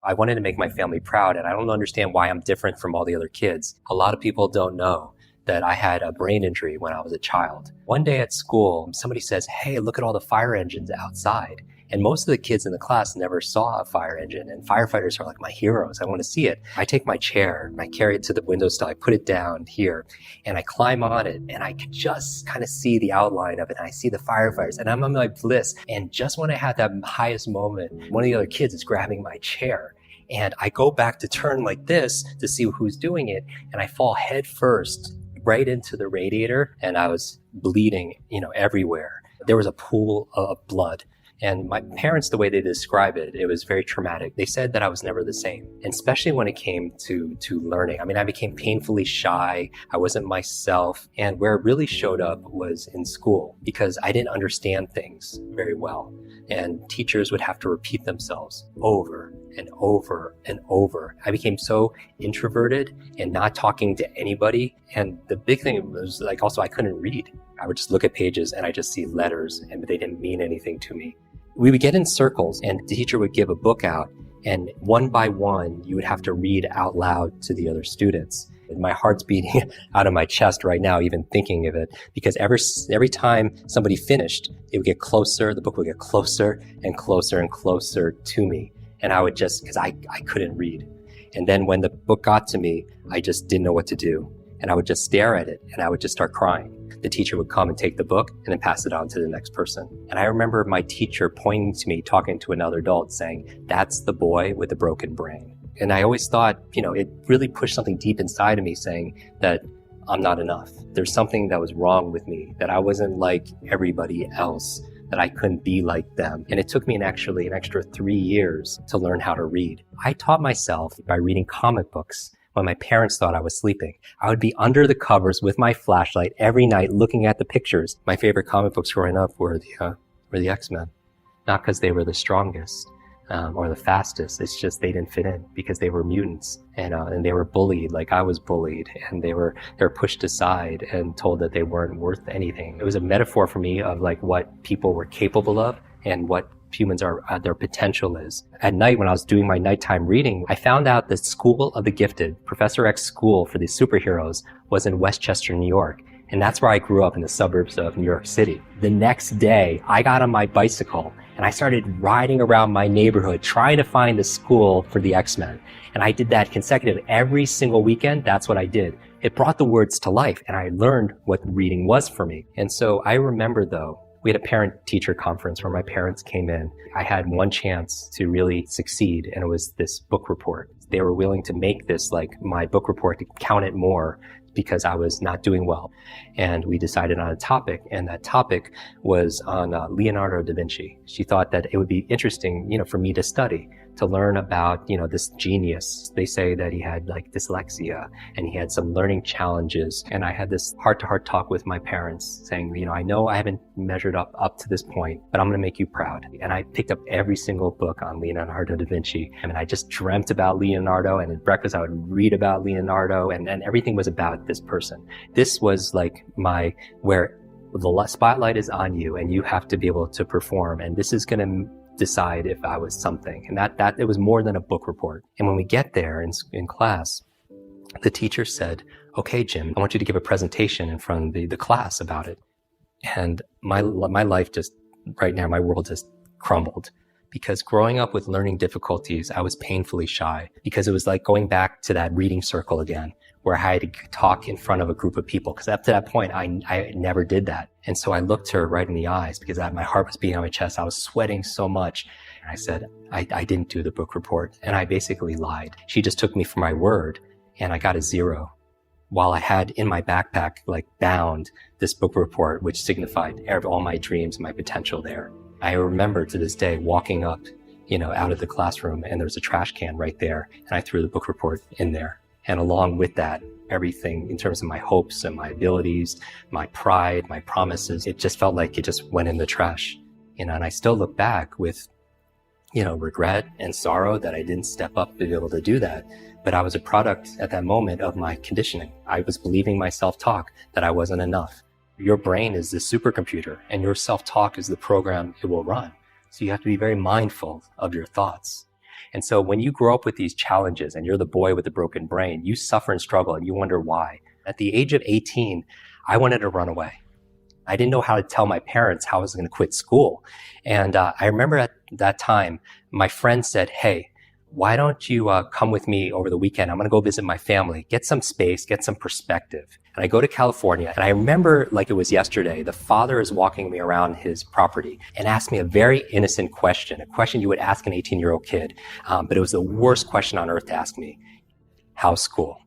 I wanted to make my family proud, and I don't understand why I'm different from all the other kids. A lot of people don't know that I had a brain injury when I was a child. One day at school, somebody says, "Hey, look at all the fire engines outside." And most of the kids in the class never saw a fire engine, and firefighters are like my heroes. I want to see it. I take my chair and I carry it to the windowsill. I put it down here and I climb on it, and I can just kind of see the outline of it. And I see the firefighters and I'm in my bliss. And just when I had that highest moment, one of the other kids is grabbing my chair. And I go back to turn like this to see who's doing it. And I fall head first right into the radiator, and I was bleeding, everywhere. There was a pool of blood. And my parents, the way they describe it, it was very traumatic. They said that I was never the same, and especially when it came to learning. I mean, I became painfully shy. I wasn't myself. And where it really showed up was in school, because I didn't understand things very well. And teachers would have to repeat themselves over and over and over. I became so introverted and not talking to anybody. And the big thing was also I couldn't read. I would just look at pages and I just see letters, and they didn't mean anything to me. We would get in circles, and the teacher would give a book out, and one by one, you would have to read out loud to the other students. And my heart's beating out of my chest right now, even thinking of it, because every time somebody finished, it would get closer, the book would get closer and closer and closer to me. And I would because I couldn't read. And then when the book got to me, I just didn't know what to do. And I would just stare at it, and I would just start crying. The teacher would come and take the book and then pass it on to the next person. And I remember my teacher pointing to me, talking to another adult, saying, "That's the boy with the broken brain." And I always thought, it really pushed something deep inside of me, saying that I'm not enough. There's something that was wrong with me, that I wasn't like everybody else, that I couldn't be like them. And it took me actually an extra 3 years to learn how to read. I taught myself by reading comic books. When my parents thought I was sleeping, I would be under the covers with my flashlight every night looking at the pictures. My favorite comic books growing up were the X-Men. Not because they were the strongest or the fastest. It's just they didn't fit in because they were mutants, and they were bullied like I was bullied, and they were pushed aside and told that they weren't worth anything. It was a metaphor for me of what people were capable of and what humans are, their potential is. At night, when I was doing my nighttime reading, I found out the School of the Gifted, Professor X's school for the superheroes, was in Westchester, New York. And that's where I grew up, in the suburbs of New York City. The next day, I got on my bicycle and I started riding around my neighborhood trying to find the school for the X-Men. And I did that consecutively every single weekend. That's what I did. It brought the words to life, and I learned what reading was for me. And so I remember, though, we had a parent-teacher conference where my parents came in. I had one chance to really succeed, and it was this book report. They were willing to make this my book report, to count it more, because I was not doing well. And we decided on a topic, and that topic was on Leonardo da Vinci. She thought that it would be interesting, for me to study, to learn about, this genius. They say that he had dyslexia, and he had some learning challenges. And I had this heart-to-heart talk with my parents saying, I know I haven't measured up to this point, but I'm going to make you proud. And I picked up every single book on Leonardo da Vinci. I mean, I just dreamt about Leonardo, and at breakfast I would read about Leonardo, and everything was about this person. This was where the spotlight is on you, and you have to be able to perform. And this is going to decide if I was something. And that it was more than a book report. And when we get there in class, the teacher said, "Okay, Jim, I want you to give a presentation in front of the class about it." And my life just, right now, my world just crumbled. Because growing up with learning difficulties, I was painfully shy, because it was like going back to that reading circle again, where I had to talk in front of a group of people. Because up to that point, I never did that. And so I looked her right in the eyes, because my heart was beating on my chest. I was sweating so much. And I said, I didn't do the book report. And I basically lied. She just took me for my word, and I got a 0. While I had in my backpack, bound this book report, which signified all my dreams, my potential there. I remember to this day walking up, out of the classroom, and there was a trash can right there, and I threw the book report in there. And along with that, everything in terms of my hopes and my abilities, my pride, my promises, it just felt like it just went in the trash. And I still look back with, regret and sorrow that I didn't step up to be able to do that. But I was a product at that moment of my conditioning. I was believing my self-talk that I wasn't enough. Your brain is the supercomputer, and your self-talk is the program it will run. So you have to be very mindful of your thoughts. And so when you grow up with these challenges and you're the boy with the broken brain, you suffer and struggle and you wonder why. At the age of 18, I wanted to run away. I didn't know how to tell my parents how I was going to quit school. And I remember at that time, my friend said, hey, why don't you come with me over the weekend? I'm going to go visit my family, get some space, get some perspective. And I go to California, and I remember like it was yesterday, the father is walking me around his property and asked me a very innocent question, a question you would ask an 18-year-old kid. But it was the worst question on earth to ask me. How's school?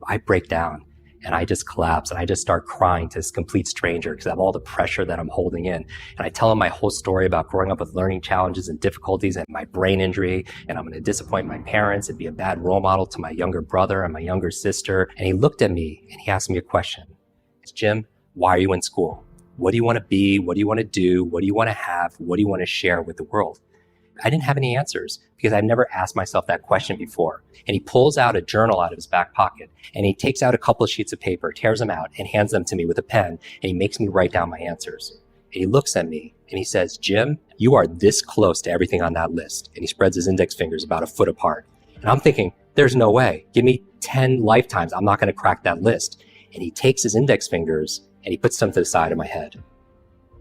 I break down. And I just collapse and I just start crying to this complete stranger because of all the pressure that I'm holding in. And I tell him my whole story about growing up with learning challenges and difficulties and my brain injury. And I'm going to disappoint my parents and be a bad role model to my younger brother and my younger sister. And he looked at me and he asked me a question. Jim, why are you in school? What do you want to be? What do you want to do? What do you want to have? What do you want to share with the world? I didn't have any answers because I've never asked myself that question before. And he pulls out a journal out of his back pocket and he takes out a couple of sheets of paper, tears them out and hands them to me with a pen. And he makes me write down my answers. And he looks at me and he says, Jim, you are this close to everything on that list. And he spreads his index fingers about a foot apart. And I'm thinking, there's no way. Give me 10 lifetimes. I'm not going to crack that list. And he takes his index fingers and he puts them to the side of my head.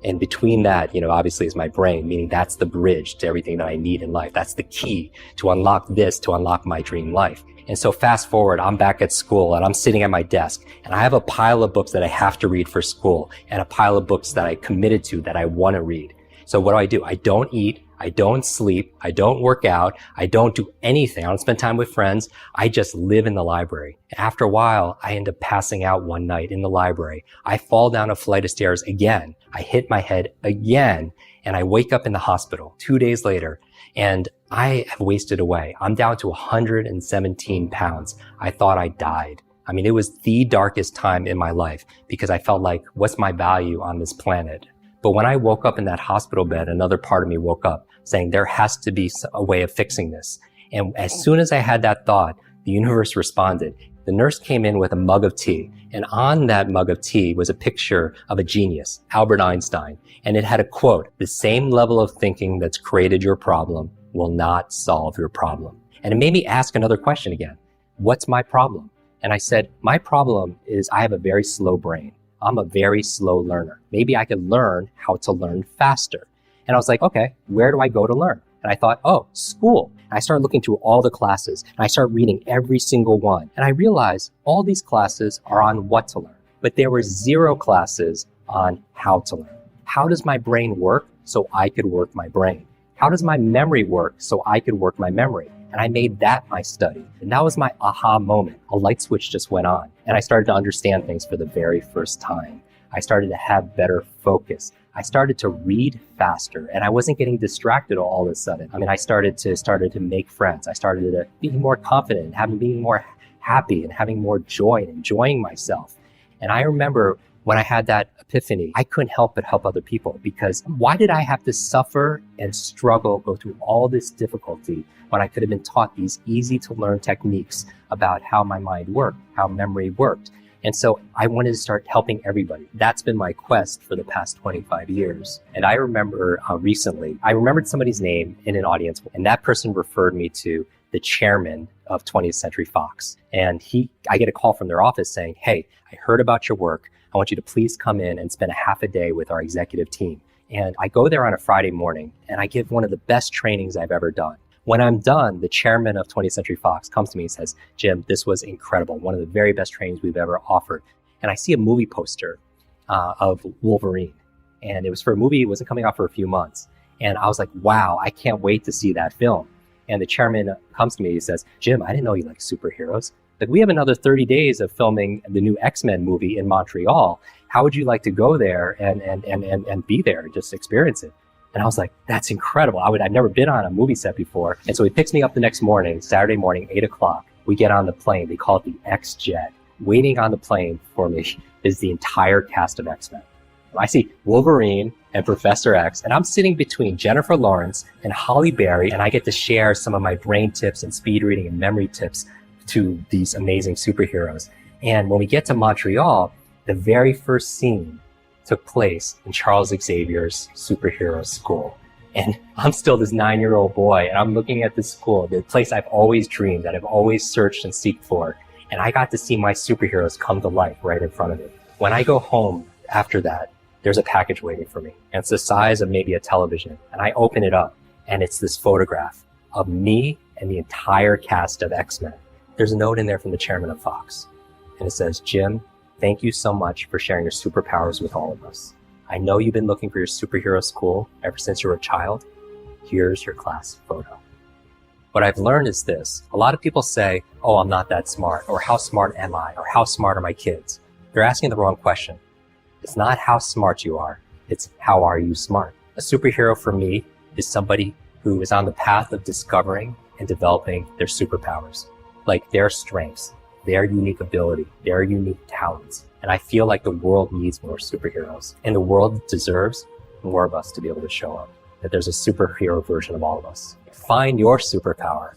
And between that, obviously is my brain, meaning that's the bridge to everything that I need in life. That's the key to unlock this, to unlock my dream life. And so fast forward, I'm back at school and I'm sitting at my desk and I have a pile of books that I have to read for school and a pile of books that I committed to that I want to read. So what do? I don't eat. I don't sleep. I don't work out. I don't do anything. I don't spend time with friends. I just live in the library. After a while, I end up passing out one night in the library. I fall down a flight of stairs again. I hit my head again and I wake up in the hospital 2 days later and I have wasted away. I'm down to 117 pounds. I thought I died. I mean, it was the darkest time in my life because I felt like, what's my value on this planet? But when I woke up in that hospital bed, another part of me woke up saying there has to be a way of fixing this. And as soon as I had that thought, the universe responded. The nurse came in with a mug of tea, and on that mug of tea was a picture of a genius, Albert Einstein, and it had a quote, "The same level of thinking that's created your problem will not solve your problem." And it made me ask another question again. What's my problem? And I said, my problem is I have a very slow brain. I'm a very slow learner. Maybe I could learn how to learn faster. And I was like, okay, where do I go to learn? And I thought, oh, school. And I started looking through all the classes and I started reading every single one. And I realized all these classes are on what to learn, but there were 0 classes on how to learn. How does my brain work so I could work my brain? How does my memory work so I could work my memory? And I made that my study. And that was my aha moment. A light switch just went on and I started to understand things for the very first time. I started to have better focus. I started to read faster and I wasn't getting distracted all of a sudden. I mean, I started to make friends. I started to be more confident, being more happy and having more joy and enjoying myself. And I remember when I had that epiphany, I couldn't help but help other people because why did I have to suffer and struggle, go through all this difficulty when I could have been taught these easy to learn techniques about how my mind worked, how memory worked? And so I wanted to start helping everybody. That's been my quest for the past 25 years. And I remember recently, I remembered somebody's name in an audience, and that person referred me to the chairman of 20th Century Fox. And I get a call from their office saying, hey, I heard about your work. I want you to please come in and spend a half a day with our executive team. And I go there on a Friday morning and I give one of the best trainings I've ever done. When I'm done, the chairman of 20th Century Fox comes to me and says, Jim, this was incredible. One of the very best trainings we've ever offered. And I see a movie poster of Wolverine. And it was for a movie, it wasn't coming out for a few months. And I was like, wow, I can't wait to see that film. And the chairman comes to me and says, Jim, I didn't know you liked superheroes. Like, we have another 30 days of filming the new X-Men movie in Montreal. How would you like to go there and be there and just experience it? And I was like, that's incredible. I'd never been on a movie set before. And so he picks me up the next morning, Saturday morning, 8 o'clock. We get on the plane. They call it the X-Jet. Waiting on the plane for me is the entire cast of X-Men. I see Wolverine and Professor X, and I'm sitting between Jennifer Lawrence and Halle Berry, and I get to share some of my brain tips and speed reading and memory tips to these amazing superheroes. And when we get to Montreal, the very first scene took place in Charles Xavier's superhero school. And I'm still this 9-year-old boy, and I'm looking at this school, the place I've always dreamed, that I've always searched and seeked for. And I got to see my superheroes come to life right in front of me. When I go home after that, there's a package waiting for me. And it's the size of maybe a television. And I open it up, and it's this photograph of me and the entire cast of X-Men. There's a note in there from the chairman of Fox. And it says, Jim, thank you so much for sharing your superpowers with all of us. I know you've been looking for your superhero school ever since you were a child. Here's your class photo. What I've learned is this. A lot of people say, oh, I'm not that smart, or how smart am I, or how smart are my kids? They're asking the wrong question. It's not how smart you are, it's how are you smart? A superhero for me is somebody who is on the path of discovering and developing their superpowers, like their strengths, their unique ability, their unique talents. And I feel like the world needs more superheroes, and the world deserves more of us to be able to show up, that there's a superhero version of all of us. Find your superpower.